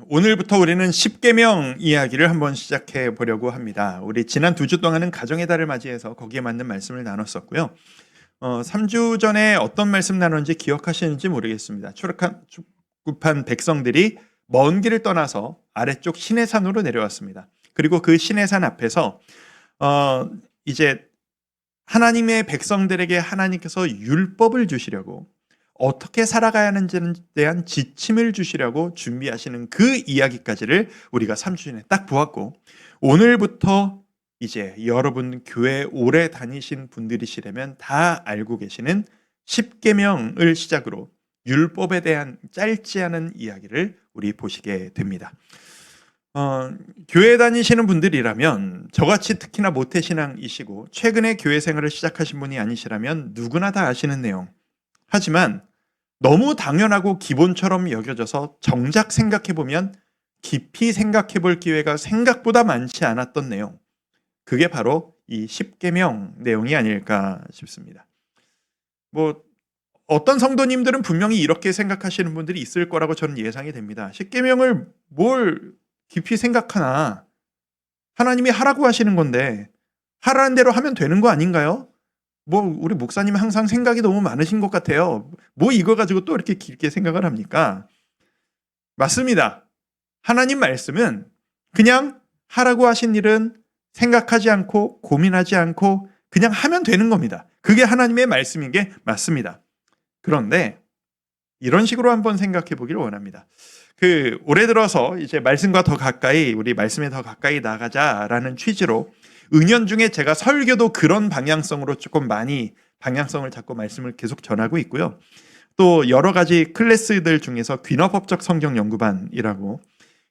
오늘부터 우리는 십계명 이야기를 한번 시작해 보려고 합니다. 우리 지난 2주 동안은 가정의 달을 맞이해서 거기에 맞는 말씀을 나눴었고요. 3주 전에 어떤 말씀 나눴는지 기억하시는지 모르겠습니다. 출애굽한 백성들이 먼 길을 떠나서 아래쪽 시내산으로 내려왔습니다. 그리고 그 시내산 앞에서 이제 하나님의 백성들에게 하나님께서 율법을 주시려고 어떻게 살아가야 하는지에 대한 지침을 주시려고 준비하시는 그 이야기까지를 우리가 3주 전에 딱 보았고, 오늘부터 이제 여러분 교회 오래 다니신 분들이시라면 다 알고 계시는 십계명을 시작으로 율법에 대한 짧지 않은 이야기를 우리 보시게 됩니다. 교회 다니시는 분들이라면 저같이 특히나 모태신앙이시고 최근에 교회 생활을 시작하신 분이 아니시라면 누구나 다 아시는 내용, 하지만 너무 당연하고 기본처럼 여겨져서 정작 생각해보면 깊이 생각해볼 기회가 생각보다 많지 않았던 내용, 그게 바로 이 십계명 내용이 아닐까 싶습니다. 어떤 성도님들은 분명히 이렇게 생각하시는 분들이 있을 거라고 저는 예상이 됩니다. 십계명을 뭘 깊이 생각하나, 하나님이 하라고 하시는 건데 하라는 대로 하면 되는 거 아닌가요? 우리 목사님 항상 생각이 너무 많으신 것 같아요. 이거 가지고 또 이렇게 길게 생각을 합니까? 맞습니다. 하나님 말씀은 그냥 하라고 하신 일은 생각하지 않고 고민하지 않고 그냥 하면 되는 겁니다. 그게 하나님의 말씀인 게 맞습니다. 그런데 이런 식으로 한번 생각해 보기를 원합니다. 올해 들어서 이제 말씀과 더 가까이, 우리 말씀에 더 가까이 나가자라는 취지로 은연중에 제가 설교도 그런 방향성으로 조금 많이 방향성을 잡고 말씀을 계속 전하고 있고요. 또 여러 가지 클래스들 중에서 귀너법적 성경 연구반이라고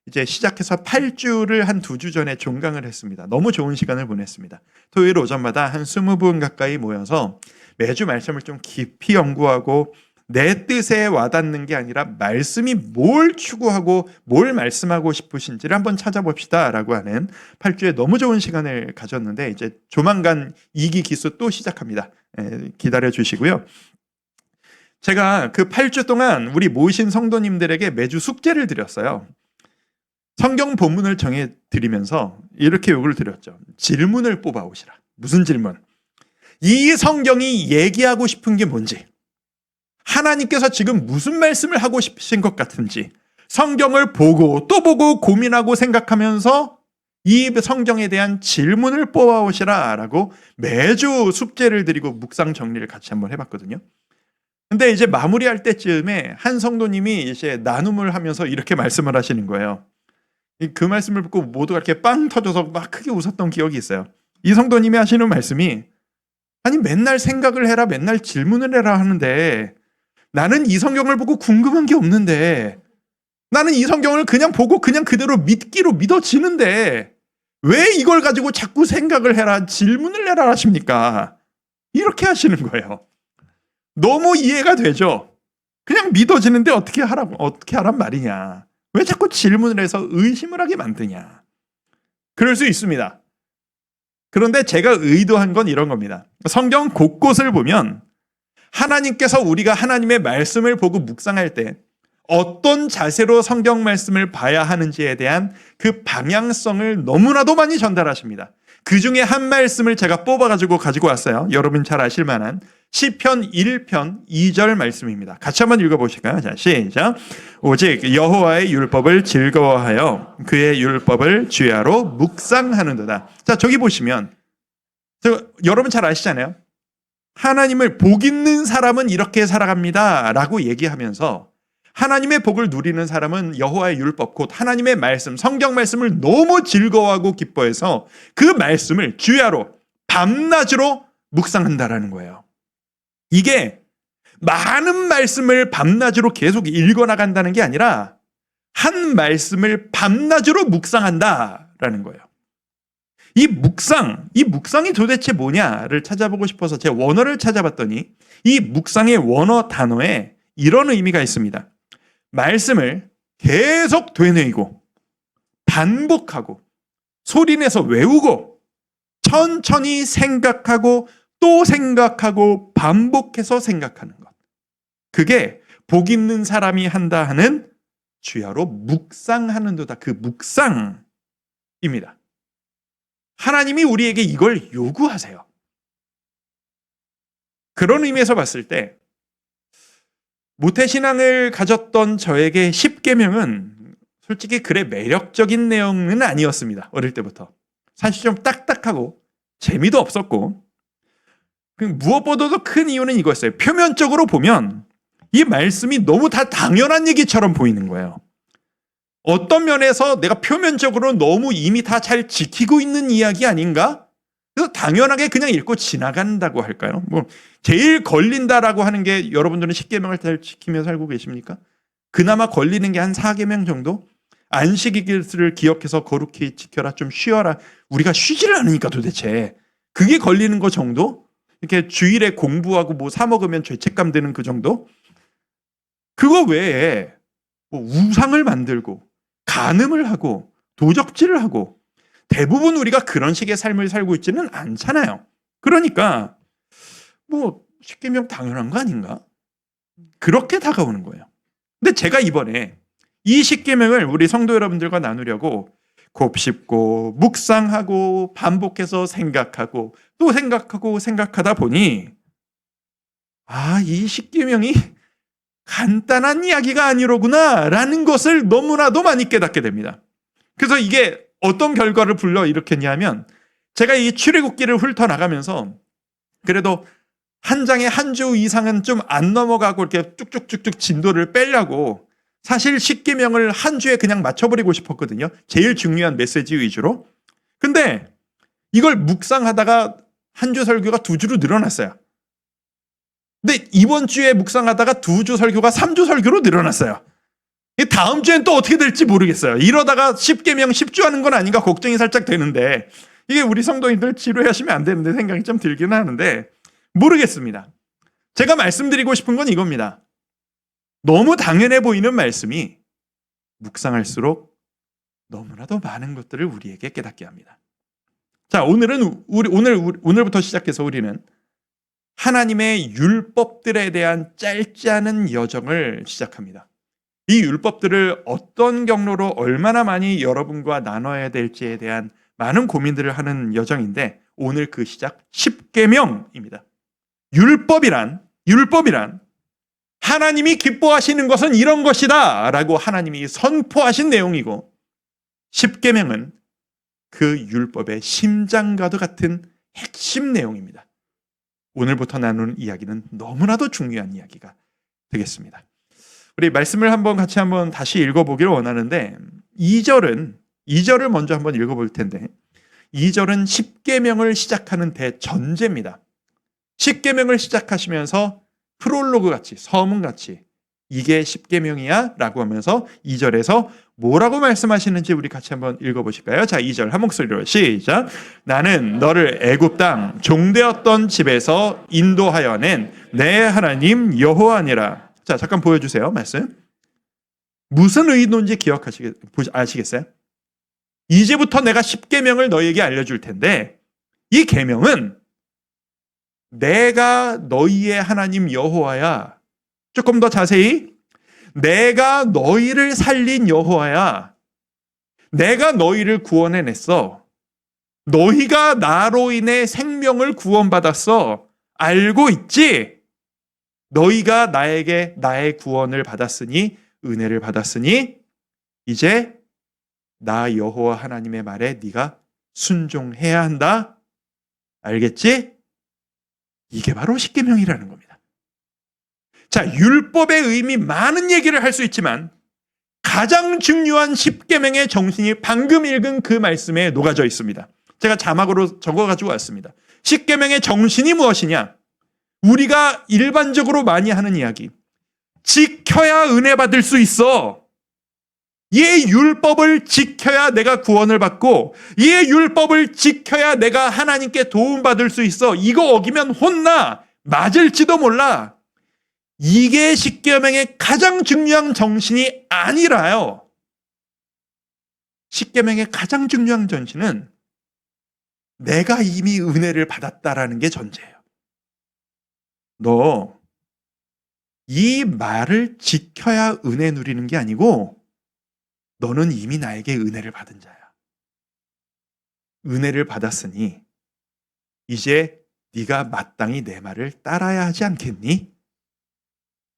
이제 시작해서 8주를 한 2주 전에 종강을 했습니다. 너무 좋은 시간을 보냈습니다. 토요일 오전마다 한 20분 가까이 모여서 매주 말씀을 좀 깊이 연구하고 내 뜻에 와닿는 게 아니라 말씀이 뭘 추구하고 뭘 말씀하고 싶으신지를 한번 찾아봅시다 라고 하는 8주에 너무 좋은 시간을 가졌는데, 이제 조만간 2기 기수 또 시작합니다. 기다려 주시고요. 제가 그 8주 동안 우리 모이신 성도님들에게 매주 숙제를 드렸어요. 성경 본문을 정해 드리면서 이렇게 요구를 드렸죠. 질문을 뽑아 오시라. 무슨 질문? 이 성경이 얘기하고 싶은 게 뭔지, 하나님께서 지금 무슨 말씀을 하고 싶으신 것 같은지 성경을 보고 또 보고 고민하고 생각하면서 이 성경에 대한 질문을 뽑아오시라 라고 매주 숙제를 드리고 묵상 정리를 같이 한번 해봤거든요. 근데 이제 마무리할 때쯤에 한 성도님이 이제 나눔을 하면서 이렇게 말씀을 하시는 거예요. 그 말씀을 듣고 모두가 이렇게 빵 터져서 막 크게 웃었던 기억이 있어요. 이 성도님이 하시는 말씀이, 아니 맨날 생각을 해라, 맨날 질문을 해라 하는데 나는 이 성경을 보고 궁금한 게 없는데, 나는 이 성경을 그냥 보고 그냥 그대로 믿기로 믿어지는데 왜 이걸 가지고 자꾸 생각을 해라, 질문을 해라 하십니까? 이렇게 하시는 거예요. 너무 이해가 되죠? 그냥 믿어지는데 어떻게 하란 말이냐? 왜 자꾸 질문을 해서 의심을 하게 만드냐? 그럴 수 있습니다. 그런데 제가 의도한 건 이런 겁니다. 성경 곳곳을 보면 하나님께서 우리가 하나님의 말씀을 보고 묵상할 때 어떤 자세로 성경 말씀을 봐야 하는지에 대한 그 방향성을 너무나도 많이 전달하십니다. 그 중에 한 말씀을 제가 뽑아가지고 가지고 왔어요. 여러분 잘 아실 만한 시편 1편 2절 말씀입니다. 같이 한번 읽어보실까요? 자, 시작. 오직 여호와의 율법을 즐거워하여 그의 율법을 주야로 묵상하는도다. 자, 저기 보시면 여러분 잘 아시잖아요. 하나님을 복 있는 사람은 이렇게 살아갑니다 라고 얘기하면서 하나님의 복을 누리는 사람은 여호와의 율법, 곧 하나님의 말씀, 성경 말씀을 너무 즐거워하고 기뻐해서 그 말씀을 주야로 밤낮으로 묵상한다라는 거예요. 이게 많은 말씀을 밤낮으로 계속 읽어나간다는 게 아니라 한 말씀을 밤낮으로 묵상한다라는 거예요. 이 묵상이 도대체 뭐냐를 찾아보고 싶어서 제 원어를 찾아봤더니 이 묵상의 원어 단어에 이런 의미가 있습니다. 말씀을 계속 되뇌이고 반복하고 소리내서 외우고 천천히 생각하고 또 생각하고 반복해서 생각하는 것. 그게 복 있는 사람이 한다 하는 주야로 묵상하는도다. 그 묵상입니다. 하나님이 우리에게 이걸 요구하세요. 그런 의미에서 봤을 때 모태신앙을 가졌던 저에게 십계명은 솔직히 그래 매력적인 내용은 아니었습니다. 어릴 때부터. 사실 좀 딱딱하고 재미도 없었고, 무엇보다도 큰 이유는 이거였어요. 표면적으로 보면 이 말씀이 너무 다 당연한 얘기처럼 보이는 거예요. 어떤 면에서 내가 표면적으로 너무 이미 다 잘 지키고 있는 이야기 아닌가? 그래서 당연하게 그냥 읽고 지나간다고 할까요? 제일 걸린다라고 하는 게, 여러분들은 십계명을 잘 지키며 살고 계십니까? 그나마 걸리는 게 한 4계명 정도? 안식일을 기억해서 거룩히 지켜라, 좀 쉬어라. 우리가 쉬지를 않으니까 도대체. 그게 걸리는 거 정도? 이렇게 주일에 공부하고 뭐 사 먹으면 죄책감 드는 그 정도? 그거 외에 우상을 만들고 간음을 하고 도적질을 하고 대부분 우리가 그런 식의 삶을 살고 있지는 않잖아요. 그러니까 십계명 당연한 거 아닌가? 그렇게 다가오는 거예요. 근데 제가 이번에 이 십계명을 우리 성도 여러분들과 나누려고 곱씹고 묵상하고 반복해서 생각하고 또 생각하고 생각하다 보니 이 십계명이 간단한 이야기가 아니로구나 라는 것을 너무나도 많이 깨닫게 됩니다. 그래서 이게 어떤 결과를 불러일으켰냐면, 제가 이 출애굽기를 훑어나가면서 그래도 한 장에 한 주 이상은 좀 안 넘어가고 이렇게 쭉쭉쭉쭉 진도를 빼려고 사실 십계명을 한 주에 그냥 맞춰버리고 싶었거든요. 제일 중요한 메시지 위주로. 근데 이걸 묵상하다가 한 주 설교가 2주로 늘어났어요. 근데 이번 주에 묵상하다가 2주 설교가 3주 설교로 늘어났어요. 다음 주엔 또 어떻게 될지 모르겠어요. 이러다가 십계명 10주 하는 건 아닌가 걱정이 살짝 되는데, 이게 우리 성도님들 지루해하시면 안 되는데 생각이 좀 들긴 하는데 모르겠습니다. 제가 말씀드리고 싶은 건 이겁니다. 너무 당연해 보이는 말씀이 묵상할수록 너무나도 많은 것들을 우리에게 깨닫게 합니다. 자, 오늘부터 시작해서 우리는 하나님의 율법들에 대한 짧지 않은 여정을 시작합니다. 이 율법들을 어떤 경로로 얼마나 많이 여러분과 나눠야 될지에 대한 많은 고민들을 하는 여정인데, 오늘 그 시작 십계명입니다. 율법이란 하나님이 기뻐하시는 것은 이런 것이다 라고 하나님이 선포하신 내용이고, 십계명은 그 율법의 심장과도 같은 핵심 내용입니다. 오늘부터 나누는 이야기는 너무나도 중요한 이야기가 되겠습니다. 우리 말씀을 같이 다시 읽어보기를 원하는데, 2절을 먼저 한번 읽어볼 텐데, 2절은 십계명을 시작하는 대전제입니다. 십계명을 시작하시면서 프롤로그 같이, 서문 같이 이게 십계명이야 라고 하면서 2절에서 뭐라고 말씀하시는지 우리 같이 한번 읽어보실까요? 자, 2절 한 목소리로 시작. 나는 너를 애굽 땅 종되었던 집에서 인도하여 낸 내 하나님 여호와니라. 자, 잠깐 보여주세요. 말씀 무슨 의도인지 아시겠어요? 이제부터 내가 십계명을 너희에게 알려줄 텐데, 이 계명은 내가 너희의 하나님 여호와야. 조금 더 자세히, 내가 너희를 살린 여호와야. 내가 너희를 구원해냈어. 너희가 나로 인해 생명을 구원받았어. 알고 있지? 너희가 나에게 나의 구원을 받았으니, 은혜를 받았으니 이제 나 여호와 하나님의 말에 네가 순종해야 한다. 알겠지? 이게 바로 십계명이라는 겁니다. 자, 율법의 의미 많은 얘기를 할 수 있지만 가장 중요한 십계명의 정신이 방금 읽은 그 말씀에 녹아져 있습니다. 제가 자막으로 적어가지고 왔습니다. 십계명의 정신이 무엇이냐? 우리가 일반적으로 많이 하는 이야기. 지켜야 은혜 받을 수 있어. 이 율법을 지켜야 내가 구원을 받고, 이 율법을 지켜야 내가 하나님께 도움받을 수 있어. 이거 어기면 혼나. 맞을지도 몰라. 이게 십계명의 가장 중요한 정신이 아니라요. 십계명의 가장 중요한 정신은 내가 이미 은혜를 받았다라는 게 전제예요. 너 이 말을 지켜야 은혜 누리는 게 아니고 너는 이미 나에게 은혜를 받은 자야. 은혜를 받았으니 이제 네가 마땅히 내 말을 따라야 하지 않겠니?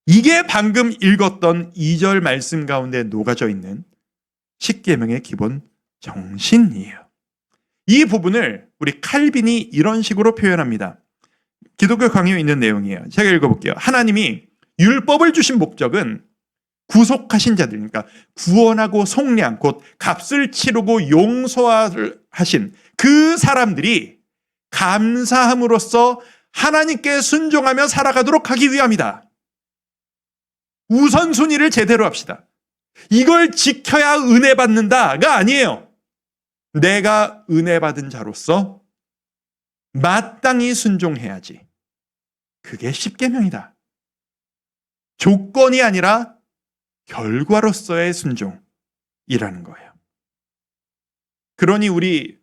이게 방금 읽었던 2절 말씀 가운데 녹아져 있는 십계명의 기본 정신이에요. 이 부분을 우리 칼빈이 이런 식으로 표현합니다. 기독교 강요에 있는 내용이에요. 제가 읽어볼게요. 하나님이 율법을 주신 목적은 구속하신 자들, 그러니까 구원하고 속량, 곧 값을 치르고 용서하신 그 사람들이 감사함으로써 하나님께 순종하며 살아가도록 하기 위함이다. 우선순위를 제대로 합시다. 이걸 지켜야 은혜 받는다가 아니에요. 내가 은혜 받은 자로서 마땅히 순종해야지. 그게 십계명이다. 조건이 아니라 결과로서의 순종이라는 거예요. 그러니 우리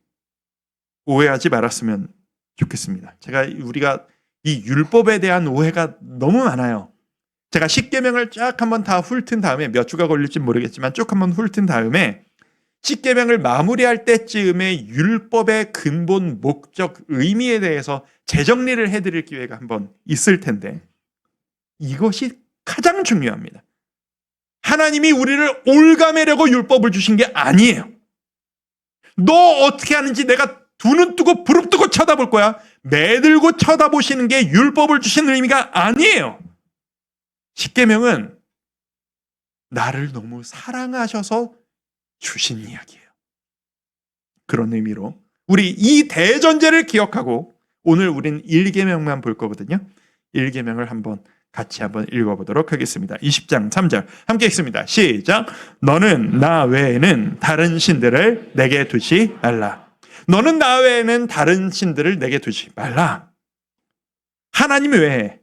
오해하지 말았으면 좋겠습니다. 우리가 이 율법에 대한 오해가 너무 많아요. 제가 십계명을 쫙 한번 다 훑은 다음에 몇 주가 걸릴지 모르겠지만 쭉 한번 훑은 다음에 십계명을 마무리할 때쯤에 율법의 근본 목적 의미에 대해서 재정리를 해드릴 기회가 한번 있을 텐데 이것이 가장 중요합니다. 하나님이 우리를 올가매려고 율법을 주신 게 아니에요. 너 어떻게 하는지 내가 두 눈 뜨고 부릅뜨고 쳐다볼 거야. 매들고 쳐다보시는 게 율법을 주신 의미가 아니에요. 십계명은 나를 너무 사랑하셔서 주신 이야기예요. 그런 의미로 우리 이 대전제를 기억하고 오늘 우린 1계명만 볼 거거든요. 1계명을 같이 한번 읽어보도록 하겠습니다. 20장 3절 함께 읽습니다. 시작. 너는 나 외에는 다른 신들을 내게 두지 말라. 너는 나 외에는 다른 신들을 내게 두지 말라. 하나님 외에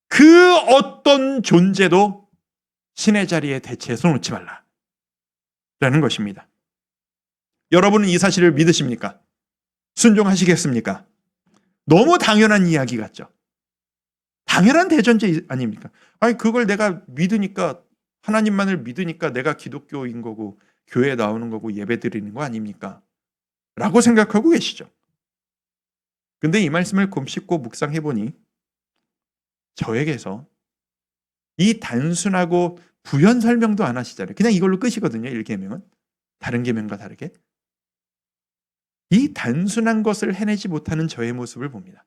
그 어떤 존재도 신의 자리에 대체해서 놓지 말라. 라는 것입니다. 여러분은 이 사실을 믿으십니까? 순종하시겠습니까? 너무 당연한 이야기 같죠? 당연한 대전제 아닙니까? 아니, 그걸 내가 믿으니까, 하나님만을 믿으니까 내가 기독교인 거고, 교회에 나오는 거고, 예배 드리는 거 아닙니까? 라고 생각하고 계시죠? 근데 이 말씀을 곰씹고 묵상해보니, 저에게서 이 단순하고 부연 설명도 안 하시잖아요. 그냥 이걸로 끝이거든요. 1계명은. 다른 계명과 다르게. 이 단순한 것을 해내지 못하는 저의 모습을 봅니다.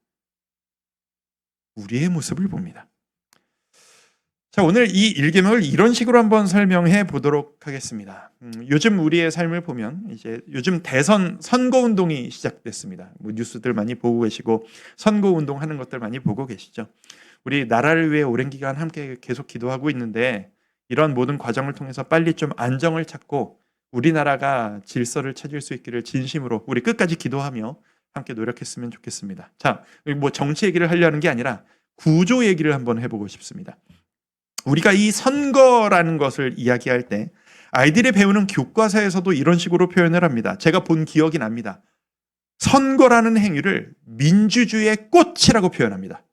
우리의 모습을 봅니다. 자, 오늘 이 1계명을 이런 식으로 한번 설명해 보도록 하겠습니다. 요즘 우리의 삶을 보면 이제 요즘 대선 선거 운동이 시작됐습니다. 뉴스들 많이 보고 계시고 선거 운동 하는 것들 많이 보고 계시죠. 우리 나라를 위해 오랜 기간 함께 계속 기도하고 있는데 이런 모든 과정을 통해서 빨리 좀 안정을 찾고 우리나라가 질서를 찾을 수 있기를 진심으로 우리 끝까지 기도하며 함께 노력했으면 좋겠습니다. 자, 뭐 정치 얘기를 하려는 게 아니라 구조 얘기를 한번 해보고 싶습니다. 우리가 이 선거라는 것을 이야기할 때 아이들이 배우는 교과서에서도 이런 식으로 표현을 합니다. 제가 본 기억이 납니다. 선거라는 행위를 민주주의의 꽃이라고 표현합니다.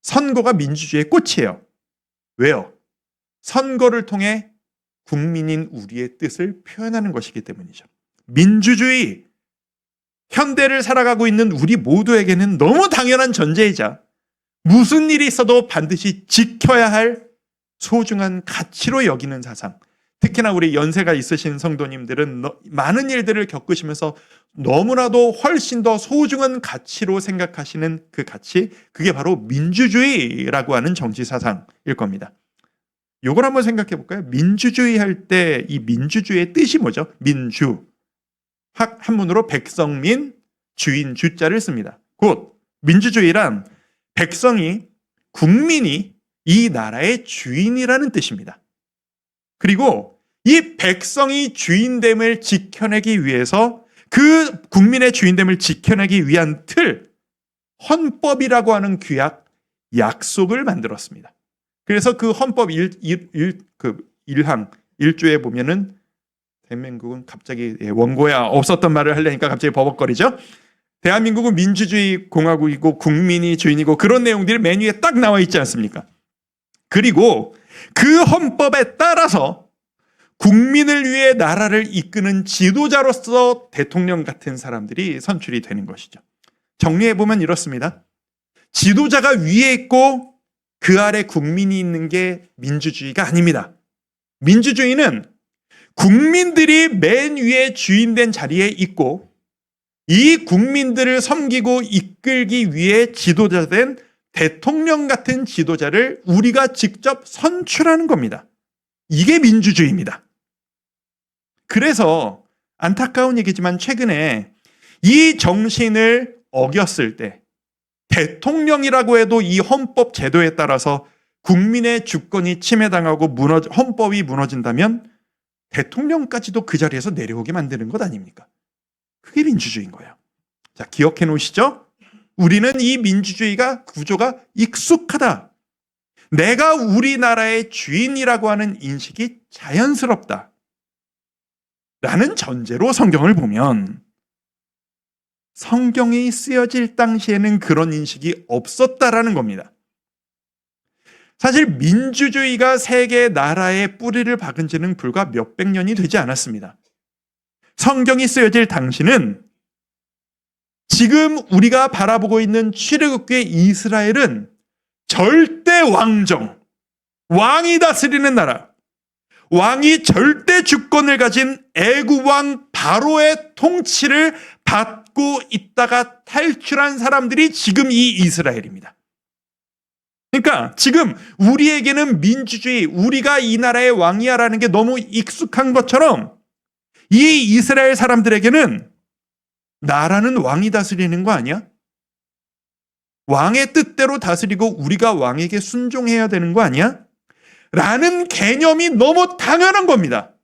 선거가 민주주의의 꽃이에요. 왜요? 선거를 통해 국민인 우리의 뜻을 표현하는 것이기 때문이죠. 민주주의, 현대를 살아가고 있는 우리 모두에게는 너무 당연한 전제이자 무슨 일이 있어도 반드시 지켜야 할 소중한 가치로 여기는 사상. 특히나 우리 연세가 있으신 성도님들은 많은 일들을 겪으시면서 너무나도 훨씬 더 소중한 가치로 생각하시는 그 가치, 그게 바로 민주주의라고 하는 정치 사상일 겁니다. 이걸 한번 생각해 볼까요? 민주주의 할 때 이 민주주의의 뜻이 뭐죠? 민주. 한문으로 백성민, 주인, 주자를 씁니다. 곧 민주주의란 백성이, 국민이 이 나라의 주인이라는 뜻입니다. 그리고 이 백성이 주인됨을 지켜내기 위해서 그 국민의 주인됨을 지켜내기 위한 틀, 헌법이라고 하는 규약, 약속을 만들었습니다. 그래서 그 헌법 1항 1조에 보면은 대한민국은 갑자기 원고야 없었던 말을 하려니까 갑자기 버벅거리죠. 대한민국은 민주주의 공화국이고 국민이 주인이고 그런 내용들이 맨 위에 딱 나와 있지 않습니까? 그리고 그 헌법에 따라서 국민을 위해 나라를 이끄는 지도자로서 대통령 같은 사람들이 선출이 되는 것이죠. 정리해보면 이렇습니다. 지도자가 위에 있고 그 아래 국민이 있는 게 민주주의가 아닙니다. 민주주의는 국민들이 맨 위에 주인된 자리에 있고 이 국민들을 섬기고 이끌기 위해 지도자된 대통령 같은 지도자를 우리가 직접 선출하는 겁니다. 이게 민주주의입니다. 그래서 안타까운 얘기지만 최근에 이 정신을 어겼을 때 대통령이라고 해도 이 헌법 제도에 따라서 국민의 주권이 침해당하고 헌법이 무너진다면 대통령까지도 그 자리에서 내려오게 만드는 것 아닙니까? 그게 민주주의인 거예요. 자, 기억해 놓으시죠? 우리는 이 민주주의가 구조가 익숙하다. 내가 우리나라의 주인이라고 하는 인식이 자연스럽다. 라는 전제로 성경을 보면 성경이 쓰여질 당시에는 그런 인식이 없었다라는 겁니다. 사실 민주주의가 세계 나라에 뿌리를 박은 지는 불과 몇백 년이 되지 않았습니다. 성경이 쓰여질 당시는 지금 우리가 바라보고 있는 출애굽기의 이스라엘은 절대 왕정, 왕이 다스리는 나라, 왕이 절대 주권을 가진 애굽 왕 바로의 통치를 받고 있다가 탈출한 사람들이 지금 이 이스라엘입니다. 그러니까 지금 우리에게는 민주주의, 우리가 이 나라의 왕이야라는 게 너무 익숙한 것처럼 이 이스라엘 사람들에게는 나라는 왕이 다스리는 거 아니야? 왕의 뜻대로 다스리고 우리가 왕에게 순종해야 되는 거 아니야? 라는 개념이 너무 당연한 겁니다.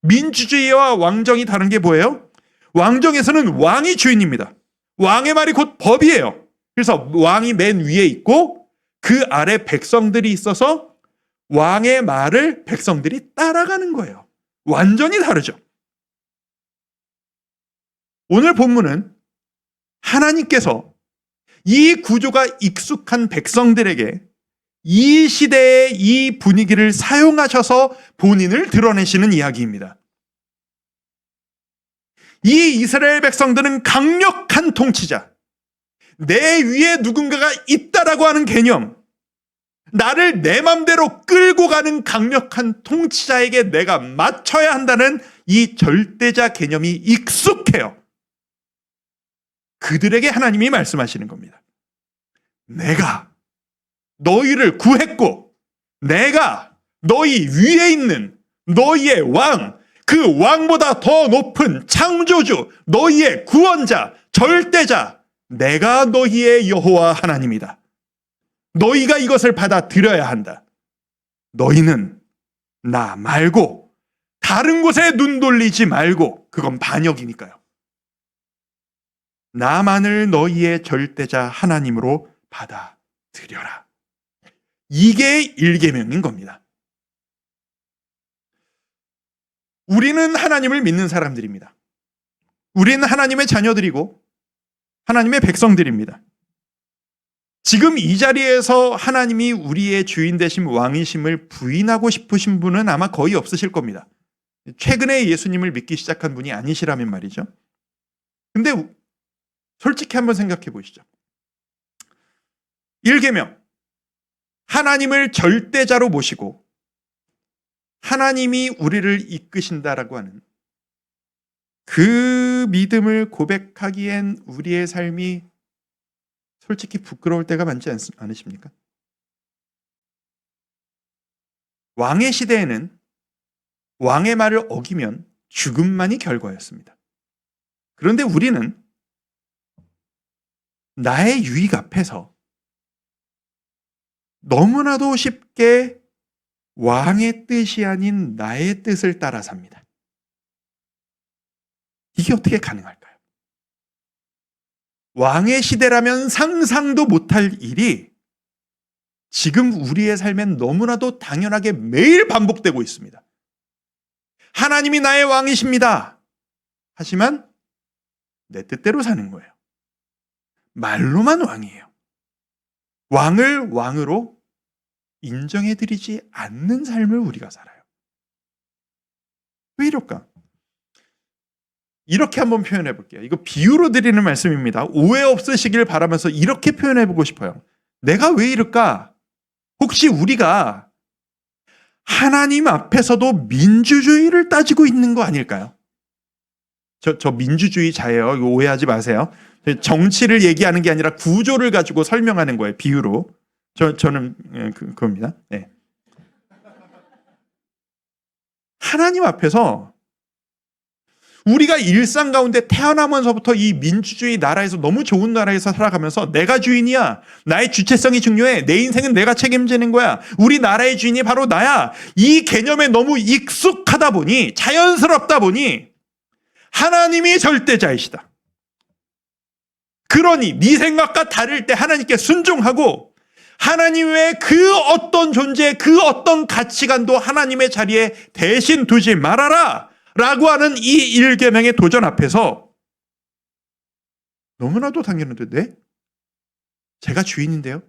민주주의와 왕정이 다른 게 뭐예요? 왕정에서는 왕이 주인입니다. 왕의 말이 곧 법이에요. 그래서 왕이 맨 위에 있고 그 아래 백성들이 있어서 왕의 말을 백성들이 따라가는 거예요. 완전히 다르죠. 오늘 본문은 하나님께서 이 구조가 익숙한 백성들에게 이 시대의 이 분위기를 사용하셔서 본인을 드러내시는 이야기입니다. 이 이스라엘 백성들은 강력한 통치자, 내 위에 누군가가 있다라고 하는 개념, 나를 내 맘대로 끌고 가는 강력한 통치자에게 내가 맞춰야 한다는 이 절대자 개념이 익숙해요. 그들에게 하나님이 말씀하시는 겁니다. 내가 너희를 구했고 내가 너희 위에 있는 너희의 왕, 그 왕보다 더 높은 창조주, 너희의 구원자, 절대자, 내가 너희의 여호와 하나님이다. 너희가 이것을 받아들여야 한다. 너희는 나 말고 다른 곳에 눈 돌리지 말고, 그건 반역이니까요. 나만을 너희의 절대자 하나님으로 받아들여라. 이게 일계명인 겁니다. 우리는 하나님을 믿는 사람들입니다. 우리는 하나님의 자녀들이고 하나님의 백성들입니다. 지금 이 자리에서 하나님이 우리의 주인 되심 왕이심을 부인하고 싶으신 분은 아마 거의 없으실 겁니다. 최근에 예수님을 믿기 시작한 분이 아니시라면 말이죠. 근데 솔직히 한번 생각해 보시죠. 1계명, 하나님을 절대자로 모시고 하나님이 우리를 이끄신다라고 하는 그 믿음을 고백하기엔 우리의 삶이 솔직히 부끄러울 때가 많지 않으십니까? 왕의 시대에는 왕의 말을 어기면 죽음만이 결과였습니다. 그런데 우리는 나의 유익 앞에서 너무나도 쉽게 왕의 뜻이 아닌 나의 뜻을 따라 삽니다. 이게 어떻게 가능할까요? 왕의 시대라면 상상도 못할 일이 지금 우리의 삶엔 너무나도 당연하게 매일 반복되고 있습니다. 하나님이 나의 왕이십니다. 하지만 내 뜻대로 사는 거예요. 말로만 왕이에요. 왕을 왕으로 인정해드리지 않는 삶을 우리가 살아요. 이럴까? 이렇게 한번 표현해 볼게요. 이거 비유로 드리는 말씀입니다. 오해 없으시길 바라면서 이렇게 표현해 보고 싶어요. 내가 왜 이럴까? 혹시 우리가 하나님 앞에서도 민주주의를 따지고 있는 거 아닐까요? 저 민주주의자예요. 이거 오해하지 마세요. 정치를 얘기하는 게 아니라 구조를 가지고 설명하는 거예요. 비유로. 저는 그겁니다. 네. 하나님 앞에서 우리가 일상 가운데 태어나면서부터 이 민주주의 나라에서 너무 좋은 나라에서 살아가면서 내가 주인이야. 나의 주체성이 중요해. 내 인생은 내가 책임지는 거야. 우리 나라의 주인이 바로 나야. 이 개념에 너무 익숙하다 보니 자연스럽다 보니 하나님이 절대자이시다. 그러니 네 생각과 다를 때 하나님께 순종하고 하나님 외에 그 어떤 존재, 그 어떤 가치관도 하나님의 자리에 대신 두지 말아라 라고 하는 이 1계명의 도전 앞에서 너무나도 당연한데 네? 제가 주인인데요?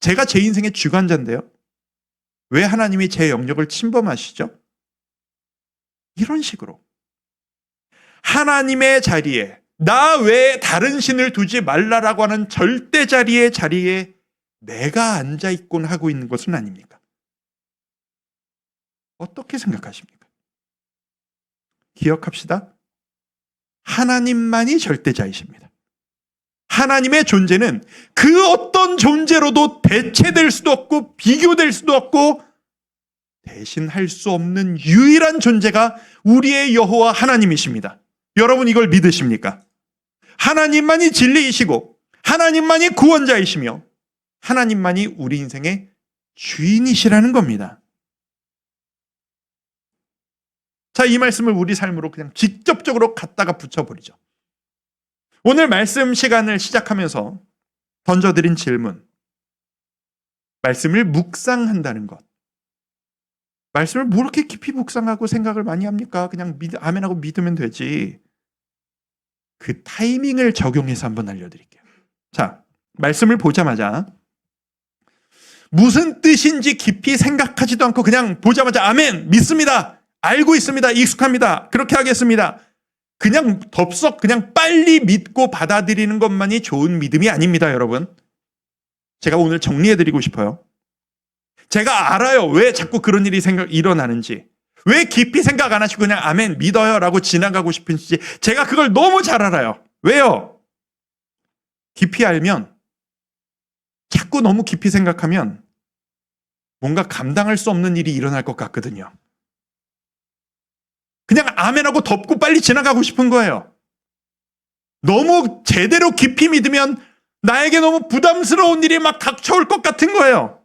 제가 제 인생의 주관자인데요? 왜 하나님이 제 영역을 침범하시죠? 이런 식으로 하나님의 자리에 나 외에 다른 신을 두지 말라라고 하는 절대 자리에 내가 앉아있곤 하고 있는 것은 아닙니까? 어떻게 생각하십니까? 기억합시다. 하나님만이 절대자이십니다. 하나님의 존재는 그 어떤 존재로도 대체될 수도 없고 비교될 수도 없고 대신할 수 없는 유일한 존재가 우리의 여호와 하나님이십니다. 여러분 이걸 믿으십니까? 하나님만이 진리이시고 하나님만이 구원자이시며 하나님만이 우리 인생의 주인이시라는 겁니다. 자, 이 말씀을 우리 삶으로 그냥 직접적으로 갖다가 붙여버리죠. 오늘 말씀 시간을 시작하면서 던져드린 질문. 말씀을 묵상한다는 것. 말씀을 뭐 이렇게 깊이 묵상하고 생각을 많이 합니까? 그냥 아멘하고 믿으면 되지. 그 타이밍을 적용해서 한번 알려드릴게요. 자, 말씀을 보자마자 무슨 뜻인지 깊이 생각하지도 않고 그냥 보자마자 아멘, 믿습니다. 알고 있습니다. 익숙합니다. 그렇게 하겠습니다. 그냥 덥석 그냥 빨리 믿고 받아들이는 것만이 좋은 믿음이 아닙니다, 여러분. 제가 오늘 정리해드리고 싶어요. 제가 알아요. 왜 자꾸 그런 일이 일어나는지. 왜 깊이 생각 안 하시고 그냥 아멘 믿어요 라고 지나가고 싶은지 제가 그걸 너무 잘 알아요. 왜요? 깊이 알면 자꾸 너무 깊이 생각하면 뭔가 감당할 수 없는 일이 일어날 것 같거든요. 그냥 아멘하고 덮고 빨리 지나가고 싶은 거예요. 너무 제대로 깊이 믿으면 나에게 너무 부담스러운 일이 막 닥쳐올 것 같은 거예요.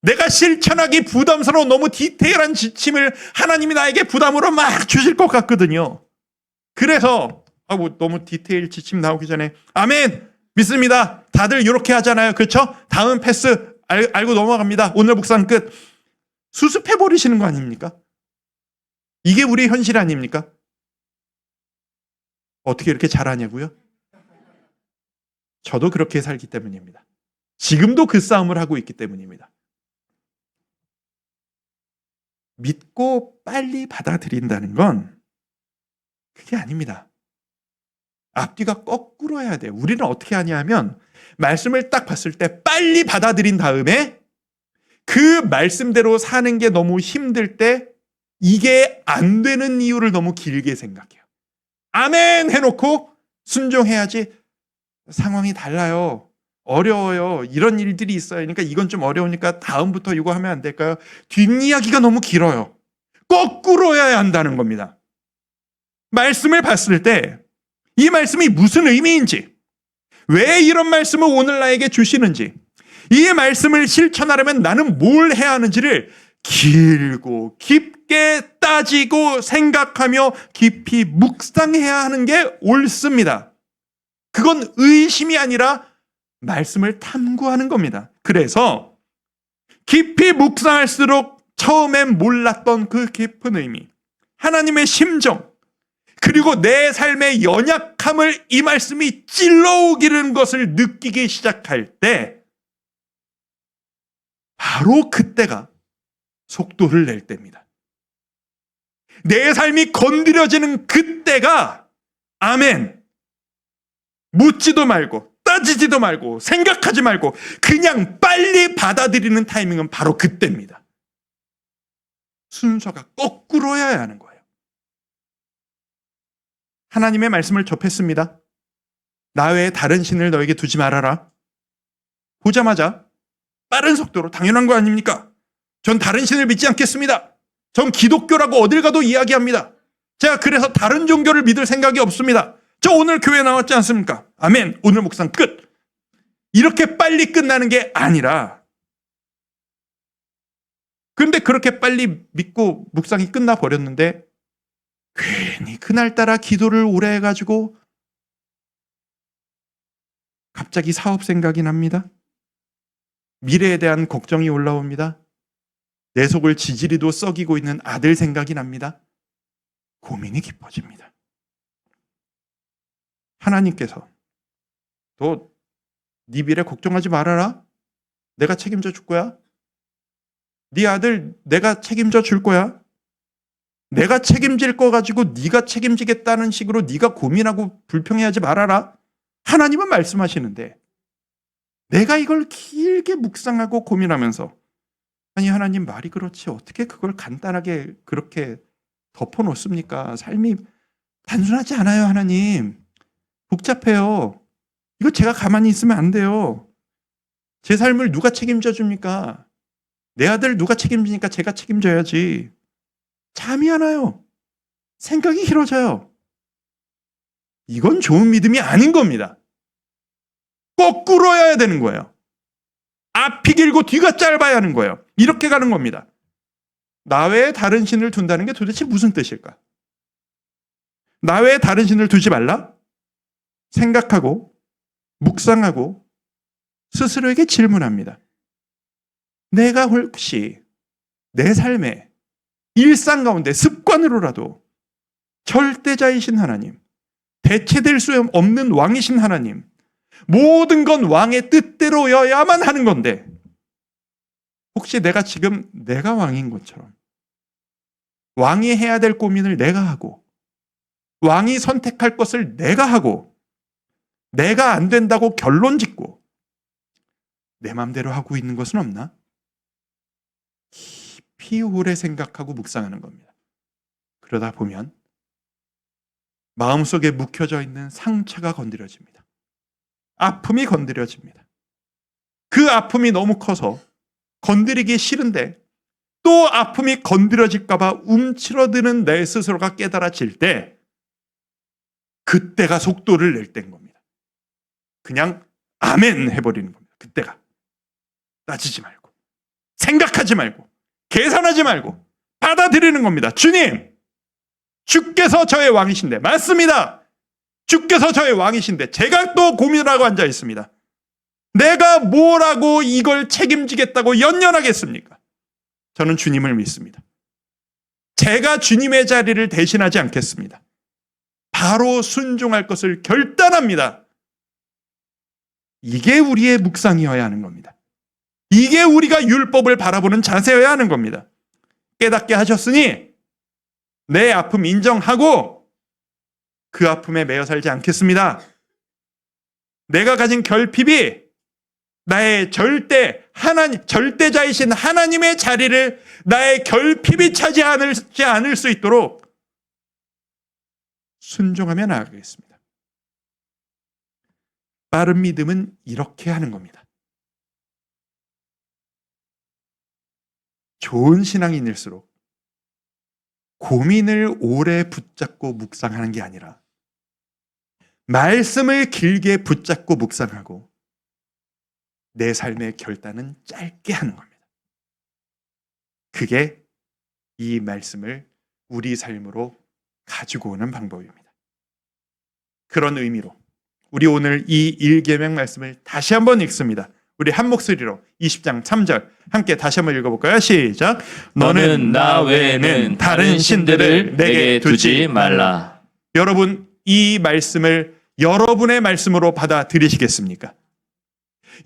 내가 실천하기 부담스러운 너무 디테일한 지침을 하나님이 나에게 부담으로 막 주실 것 같거든요. 그래서 너무 디테일 지침 나오기 전에 아멘 믿습니다. 다들 이렇게 하잖아요. 그렇죠? 다음 패스 알고 넘어갑니다. 오늘 묵상 끝. 수습해버리시는 거 아닙니까? 이게 우리의 현실 아닙니까? 어떻게 이렇게 잘하냐고요? 저도 그렇게 살기 때문입니다. 지금도 그 싸움을 하고 있기 때문입니다. 믿고 빨리 받아들인다는 건 그게 아닙니다. 앞뒤가 거꾸로 해야 돼요. 우리는 어떻게 하냐 하면 말씀을 딱 봤을 때 빨리 받아들인 다음에 그 말씀대로 사는 게 너무 힘들 때 이게 안 되는 이유를 너무 길게 생각해요. 아멘 해놓고 순종해야지. 상황이 달라요. 어려워요. 이런 일들이 있어요. 그러니까 이건 좀 어려우니까 다음부터 이거 하면 안 될까요? 뒷이야기가 너무 길어요. 거꾸로 해야 한다는 겁니다. 말씀을 봤을 때 이 말씀이 무슨 의미인지, 왜 이런 말씀을 오늘 나에게 주시는지, 이 말씀을 실천하려면 나는 뭘 해야 하는지를 길고 깊게 따지고 생각하며 깊이 묵상해야 하는 게 옳습니다. 그건 의심이 아니라 말씀을 탐구하는 겁니다. 그래서 깊이 묵상할수록 처음엔 몰랐던 그 깊은 의미, 하나님의 심정, 그리고 내 삶의 연약함을 이 말씀이 찔러오기는 것을 느끼기 시작할 때 바로 그때가 속도를 낼 때입니다. 내 삶이 건드려지는 그때가 아멘. 묻지도 말고 따지지도 말고 생각하지 말고 그냥 빨리 받아들이는 타이밍은 바로 그때입니다. 순서가 거꾸로여야 하는 거예요. 하나님의 말씀을 접했습니다. 나 외에 다른 신을 너에게 두지 말아라. 보자마자 빠른 속도로 당연한 거 아닙니까? 전 다른 신을 믿지 않겠습니다. 전 기독교라고 어딜 가도 이야기합니다. 제가 그래서 다른 종교를 믿을 생각이 없습니다. 저 오늘 교회 나왔지 않습니까? 아멘. 오늘 묵상 끝. 이렇게 빨리 끝나는 게 아니라, 그런데 그렇게 빨리 믿고 묵상이 끝나버렸는데 괜히 그날따라 기도를 오래 해가지고 갑자기 사업 생각이 납니다. 미래에 대한 걱정이 올라옵니다. 내 속을 지지리도 썩이고 있는 아들 생각이 납니다. 고민이 깊어집니다. 하나님께서 너 네 미래 걱정하지 말아라. 내가 책임져 줄 거야. 네 아들 내가 책임져 줄 거야. 내가 책임질 거 가지고 네가 책임지겠다는 식으로 네가 고민하고 불평해하지 말아라. 하나님은 말씀하시는데 내가 이걸 길게 묵상하고 고민하면서 아니 하나님 말이 그렇지 어떻게 그걸 간단하게 그렇게 덮어놓습니까? 삶이 단순하지 않아요. 하나님 복잡해요. 이거 제가 가만히 있으면 안 돼요. 제 삶을 누가 책임져 줍니까? 내 아들 누가 책임지니까 제가 책임져야지. 잠이 안 와요. 생각이 길어져요. 이건 좋은 믿음이 아닌 겁니다. 거꾸로여야 되는 거예요. 앞이 길고 뒤가 짧아야 하는 거예요. 이렇게 가는 겁니다. 나 외에 다른 신을 둔다는 게 도대체 무슨 뜻일까? 나 외에 다른 신을 두지 말라? 생각하고 묵상하고 스스로에게 질문합니다. 내가 혹시 내 삶의 일상 가운데 습관으로라도 절대자이신 하나님, 대체될 수 없는 왕이신 하나님, 모든 건 왕의 뜻대로여야만 하는 건데 혹시 내가 지금 내가 왕인 것처럼 왕이 해야 될 고민을 내가 하고 왕이 선택할 것을 내가 하고 내가 안 된다고 결론 짓고 내 맘대로 하고 있는 것은 없나? 깊이 오래 생각하고 묵상하는 겁니다. 그러다 보면 마음속에 묵혀져 있는 상처가 건드려집니다. 아픔이 건드려집니다. 그 아픔이 너무 커서 건드리기 싫은데 또 아픔이 건드려질까 봐 움츠러드는 내 스스로가 깨달아질 때 그때가 속도를 낼 때인 겁니다. 그냥 아멘 해버리는 겁니다. 그때가. 따지지 말고 생각하지 말고 계산하지 말고 받아들이는 겁니다. 주님, 주께서 저의 왕이신데 맞습니다. 주께서 저의 왕이신데 제가 또 고민을 하고 앉아 있습니다. 내가 뭐라고 이걸 책임지겠다고 연연하겠습니까? 저는 주님을 믿습니다. 제가 주님의 자리를 대신하지 않겠습니다. 바로 순종할 것을 결단합니다. 이게 우리의 묵상이어야 하는 겁니다. 이게 우리가 율법을 바라보는 자세여야 하는 겁니다. 깨닫게 하셨으니 내 아픔 인정하고 그 아픔에 매여 살지 않겠습니다. 내가 가진 결핍이 나의 절대자이신 하나님의 자리를 나의 결핍이 차지하지 않을 수 있도록 순종하며 나아가겠습니다. 빠른 믿음은 이렇게 하는 겁니다. 좋은 신앙인일수록 고민을 오래 붙잡고 묵상하는 게 아니라 말씀을 길게 붙잡고 묵상하고 내 삶의 결단은 짧게 하는 겁니다. 그게 이 말씀을 우리 삶으로 가지고 오는 방법입니다. 그런 의미로 우리 오늘 이 1계명 말씀을 다시 한번 읽습니다. 우리 한 목소리로 20장 3절 함께 다시 한번 읽어볼까요? 시작. 너는 나 외에는 다른 신들을 내게 두지 말라. 여러분, 이 말씀을 여러분의 말씀으로 받아들이시겠습니까?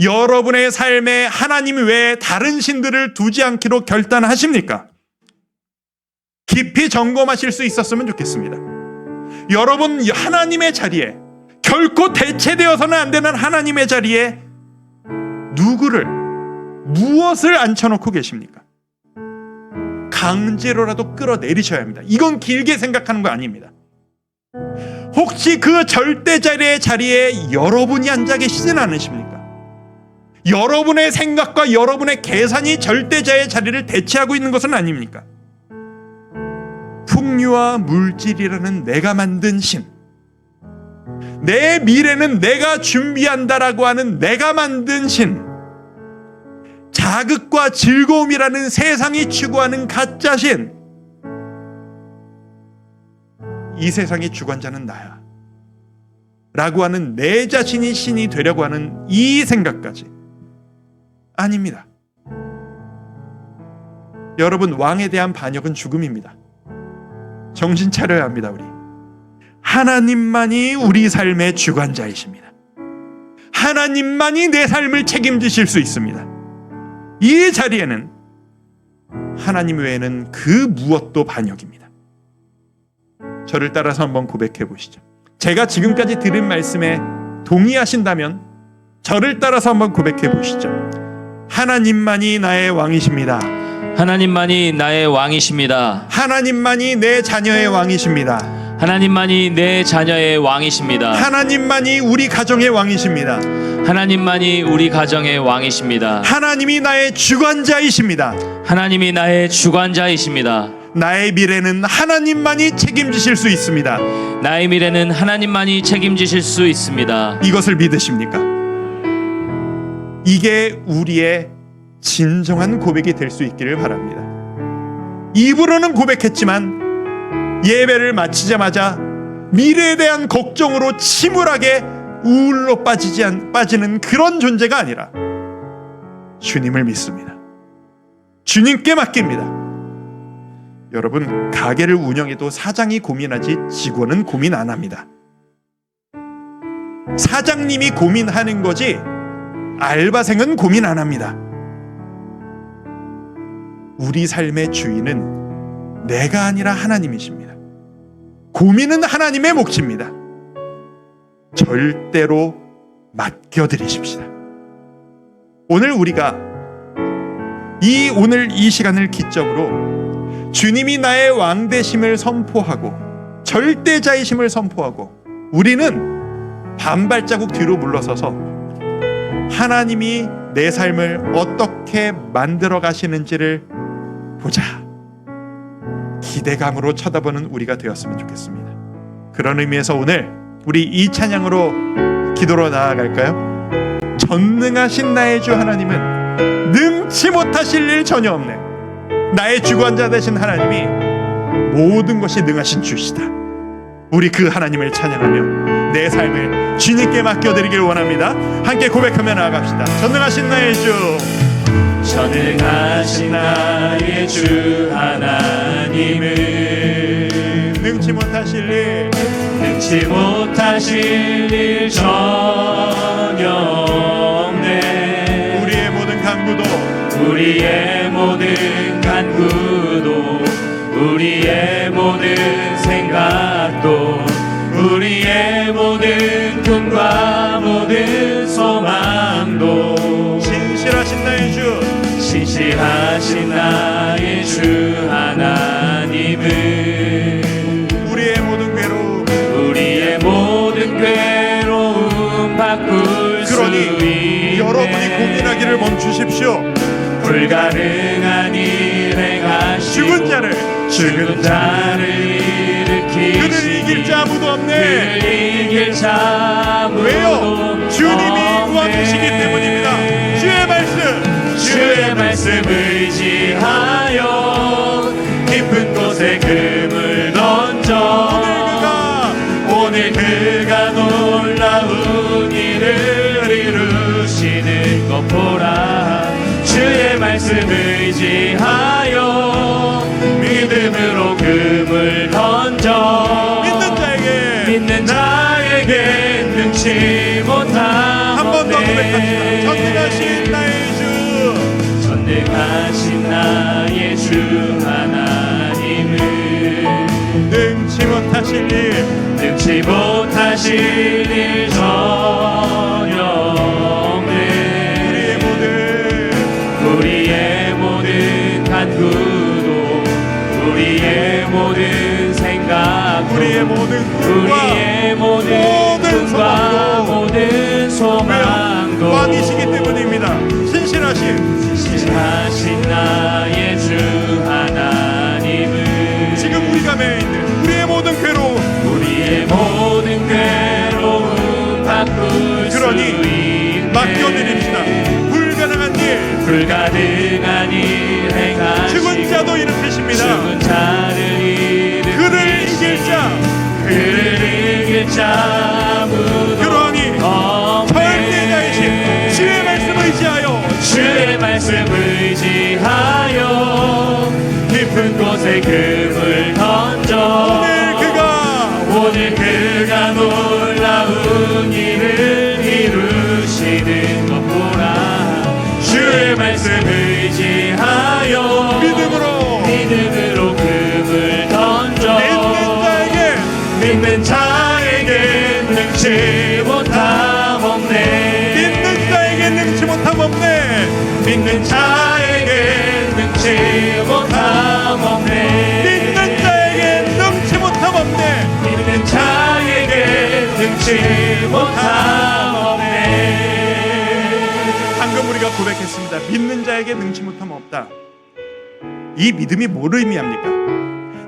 여러분의 삶에 하나님 외에 다른 신들을 두지 않기로 결단하십니까? 깊이 점검하실 수 있었으면 좋겠습니다. 여러분, 하나님의 자리에, 결코 대체되어서는 안 되는 하나님의 자리에 누구를, 무엇을 앉혀놓고 계십니까? 강제로라도 끌어내리셔야 합니다. 이건 길게 생각하는 거 아닙니다. 혹시 그 절대자리의 자리에 여러분이 앉아 계시진 않으십니까? 여러분의 생각과 여러분의 계산이 절대자의 자리를 대체하고 있는 것은 아닙니까? 풍류와 물질이라는 내가 만든 신, 내 미래는 내가 준비한다라고 하는 내가 만든 신, 자극과 즐거움이라는 세상이 추구하는 가짜 신, 이 세상의 주관자는 나야 라고 하는 내 자신이 신이 되려고 하는 이 생각까지 아닙니다. 여러분, 왕에 대한 반역은 죽음입니다. 정신 차려야 합니다. 우리 하나님만이 우리 삶의 주관자이십니다. 하나님만이 내 삶을 책임지실 수 있습니다. 이 자리에는 하나님 외에는 그 무엇도 반역입니다. 저를 따라서 한번 고백해 보시죠. 제가 지금까지 들은 말씀에 동의하신다면 저를 따라서 한번 고백해 보시죠. 하나님만이 나의 왕이십니다. 하나님만이 나의 왕이십니다. 하나님만이 내 자녀의 왕이십니다. 하나님만이 내 자녀의 왕이십니다. 하나님만이 우리 가정의 왕이십니다. 하나님만이 우리 가정의 왕이십니다. 하나님이 나의 주관자이십니다. 하나님이 나의 주관자이십니다. 나의 미래는 하나님만이 책임지실 수 있습니다. 나의 미래는 하나님만이 책임지실 수 있습니다. 이것을 믿으십니까? 이게 우리의 진정한 고백이 될 수 있기를 바랍니다. 입으로는 고백했지만 예배를 마치자마자 미래에 대한 걱정으로 침울하게 우울로 빠지는 그런 존재가 아니라 주님을 믿습니다. 주님께 맡깁니다. 여러분, 가게를 운영해도 사장이 고민하지 직원은 고민 안 합니다. 사장님이 고민하는 거지 알바생은 고민 안 합니다. 우리 삶의 주인은 내가 아니라 하나님이십니다. 고민은 하나님의 몫입니다. 절대로 맡겨드리십시다. 오늘 우리가 오늘 이 시간을 기점으로 주님이 나의 왕되심을 선포하고 절대자이심을 선포하고 우리는 반발자국 뒤로 물러서서 하나님이 내 삶을 어떻게 만들어 가시는지를 보자, 기대감으로 쳐다보는 우리가 되었으면 좋겠습니다. 그런 의미에서 오늘 우리 이 찬양으로 기도로 나아갈까요? 전능하신 나의 주 하나님은 능치 못하실 일 전혀 없네. 나의 주관자 되신 하나님이 모든 것이 능하신 주시다. 우리 그 하나님을 찬양하며 내 삶을 주님께 맡겨드리길 원합니다. 함께 고백하며 나아갑시다. 전능하신 나의 주, 전능하신 나의 주 하나님은 능치 못하실 일 전혀 없네. 우리의 모든 간구도 우리의 모든 생각도 우리의 모든 꿈과 모든 소망도 신실하신 나의 주 하나님은 우리의 모든 괴로움 바꿀 수 있네. 여러분이 고민하기를 멈추십시오. 불가능한 일 행하시고 죽은 자를 일으키시니 그를 이길 자 아무도 없네. 왜요? 주님이 구원이시기 때문입니다. 주의 말씀 의지하여 깊은 곳에 금을 던져 오늘 그가 놀라운 일을 이루시는 것 보라. 주의 말씀 의지하여 믿음으로 금을 던져 믿는 자에게 능치 못함. 한 번 더 고백합시다. 전능하신 나의 주 하나님 능치 못하실 일 능치 못하실 일 전혀 없네. 우리의 모든 간구도 우리의 모든 생각 우리의 모든 우리의 모든 꿈과 모든 소망도 왕이시기 때문입니다. 신실하신 나의 주 하나님을 지금 우리가 매여 있는 우리의 모든 괴로움 바꿀 그러니 수 있네. 맡겨드립시다. 불가능한 일 행하시고 죽은 자도 일으키십니다. 죽은 자를 일으키시고 그를 이길 자 아무도 그러니 절대자이신 주의 말씀을 의지하여 깊은 곳에 금을 던져 오늘 그가 놀라운 일을 이루시는 것 보라. 주의 말씀 의지하여 믿음으로 금을 던져 믿는 자에게 능치 못함 없네. 믿는 자에게 능치 못함 없네. 믿는 자에게 능치 못함 없네. 믿는 자에게 능치 못함 없네. 믿는 자에게 능치 못함 없네. 방금 우리가 고백했습니다. 믿는 자에게 능치 못함 없다. 이 믿음이 뭘 의미합니까?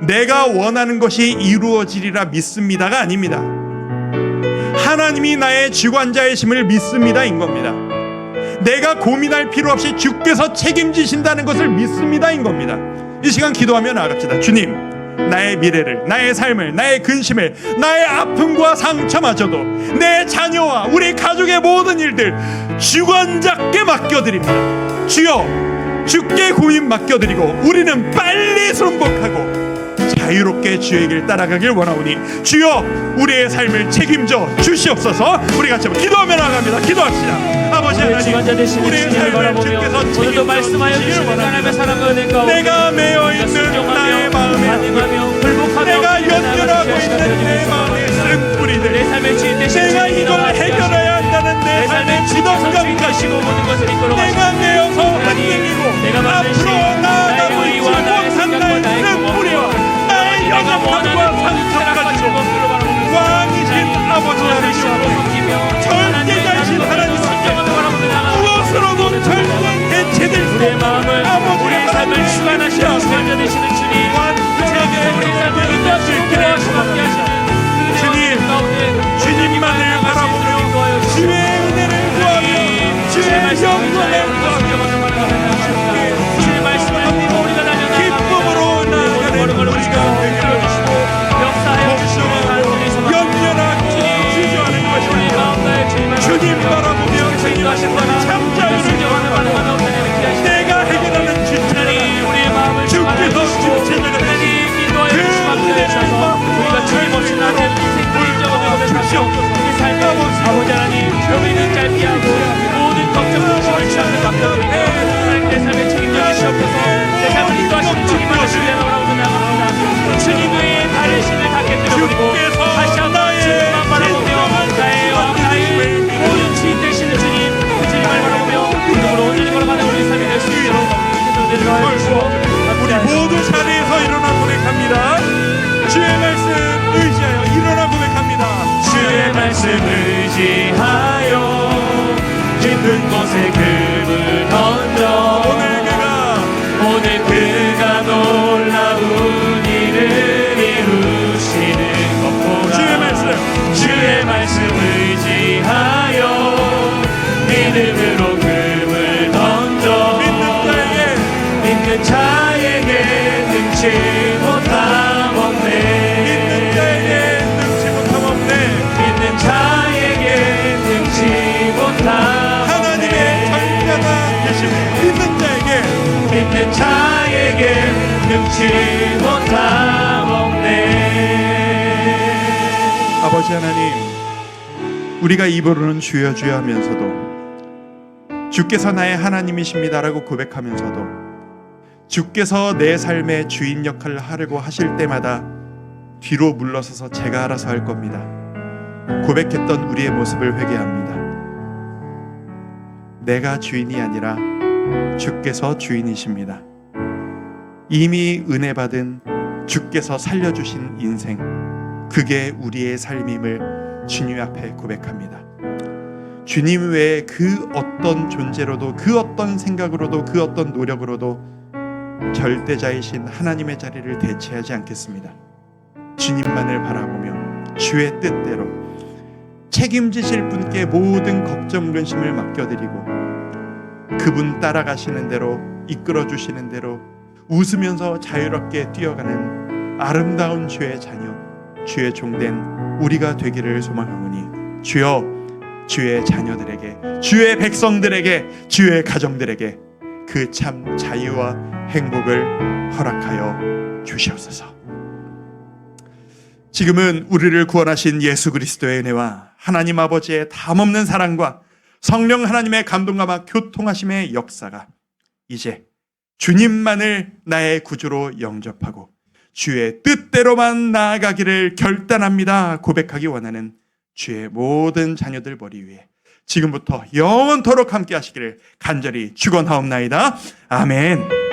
내가 원하는 것이 이루어지리라 믿습니다가 아닙니다. 하나님이 나의 주관자이심을 믿습니다인 겁니다. 내가 고민할 필요 없이 주께서 책임지신다는 것을 믿습니다인 겁니다. 이 시간 기도하며 나아갑시다. 주님, 나의 미래를, 나의 삶을, 나의 근심을, 나의 아픔과 상처마저도 내 자녀와 우리 가족의 모든 일들 주관자께 맡겨드립니다. 주여, 주께 고민 맡겨드리고 우리는 빨리 순복하고 자유롭게 주의 길 따라가길 원하오니 주여, 우리의 삶을 책임져 주시옵소서. 우리 같이 한번 기도하며 나갑니다. 기도합시다. 아버지 하나님, 우리의 삶을 주께서 오늘도 말씀하여 주시는 하나님의 사랑과 은혜 가운데 내가 매여있는 나의 마음에 내가 연결하고 있는 내 마음의 쓴뿌리들 내 삶의 주인 되신 내가 이걸 해결해야 한다는 내 삶의 부담감까지 내가 매여서 흔들리고 앞으로 나아가고 있지 못한 나의 쓴뿌리와 나의 연약함과 상처까지도 왕이신 아버지 하나님, 절대자이신 하나님, 무엇으로도 절대 대체될 수 없는 아버지 우리의 삶을 주관하시는 주관자 되시는 주님, 우리의 삶을 인도하시고 구원하시고 함께하시는 주님만을 바라보며 주의 은혜를 구하며 주의 영광을 구하며 주의 말씀을 믿고 우리가 나아가는 기쁨으로 나아가는 우리가 되게 해주시고 연연하고 주저하는 것입니다. 주님 바라보며 주님하시는 참자유를 내가 해결하는 주차니 주께서 주체자가 그 은혜를 우리가 주님 없이 나는 인생을 인정하며 주시옵소서. 우리 삶의 아버지 하나님, 우리는 짧게 하고 모든 걱정 근심을 주님께 맡겨드리고 하나님 내 삶에 책임져 주시옵소서. 내 삶을 인도하시는 주님을 신뢰하고 나갑니다. 주님 외에 다른 신을 갖게 되어버리고 다시 한번 주님만 바라보며 나의 모든 주인 되시는 주님, 그 주님을 바라보며 믿음으로 온전히 걸어가는 우리 삶이 될 수 있도록 내려가 주시고 우리 모두 자리에서 일어나 고백합니다. 주의 말씀 의지하여 일어나 고백합니다. 주의 말씀 의지하여 깊은 곳에 금을 던져 오늘 그가 놀라운 일을 이루시는 것 보라. 주의 말씀 의지하여 믿음으로 금을 던져 믿는 자에게 능치 못함 없네. 믿는 자에게 능치 못함 하나님의 절대가 계심 믿는 자에게 능치 못함 없네. 아버지 하나님, 우리가 입으로는 주여 주여 하면서도 주께서 나의 하나님이십니다라고 고백하면서도 주께서 내 삶의 주인 역할을 하려고 하실 때마다 뒤로 물러서서 제가 알아서 할 겁니다. 고백했던 우리의 모습을 회개합니다. 내가 주인이 아니라 주께서 주인이십니다. 이미 은혜 받은 주께서 살려주신 인생, 그게 우리의 삶임을 주님 앞에 고백합니다. 주님 외에 그 어떤 존재로도, 그 어떤 생각으로도, 그 어떤 노력으로도 절대자이신 하나님의 자리를 대체하지 않겠습니다. 주님만을 바라보며 주의 뜻대로 책임지실 분께 모든 걱정 근심을 맡겨드리고 그분 따라가시는 대로, 이끌어 주시는 대로 웃으면서 자유롭게 뛰어가는 아름다운 주의 자녀, 주의 종된 우리가 되기를 소망하오니 주여, 주의 자녀들에게, 주의 백성들에게, 주의 가정들에게 그 참 자유와 행복을 허락하여 주시옵소서. 지금은 우리를 구원하신 예수 그리스도의 은혜와 하나님 아버지의 담없는 사랑과 성령 하나님의 감동과 교통하심의 역사가 이제 주님만을 나의 구주로 영접하고 주의 뜻대로만 나아가기를 결단합니다 고백하기 원하는 주의 모든 자녀들 머리 위에 지금부터 영원토록 함께 하시기를 간절히 축원하옵나이다. 아멘.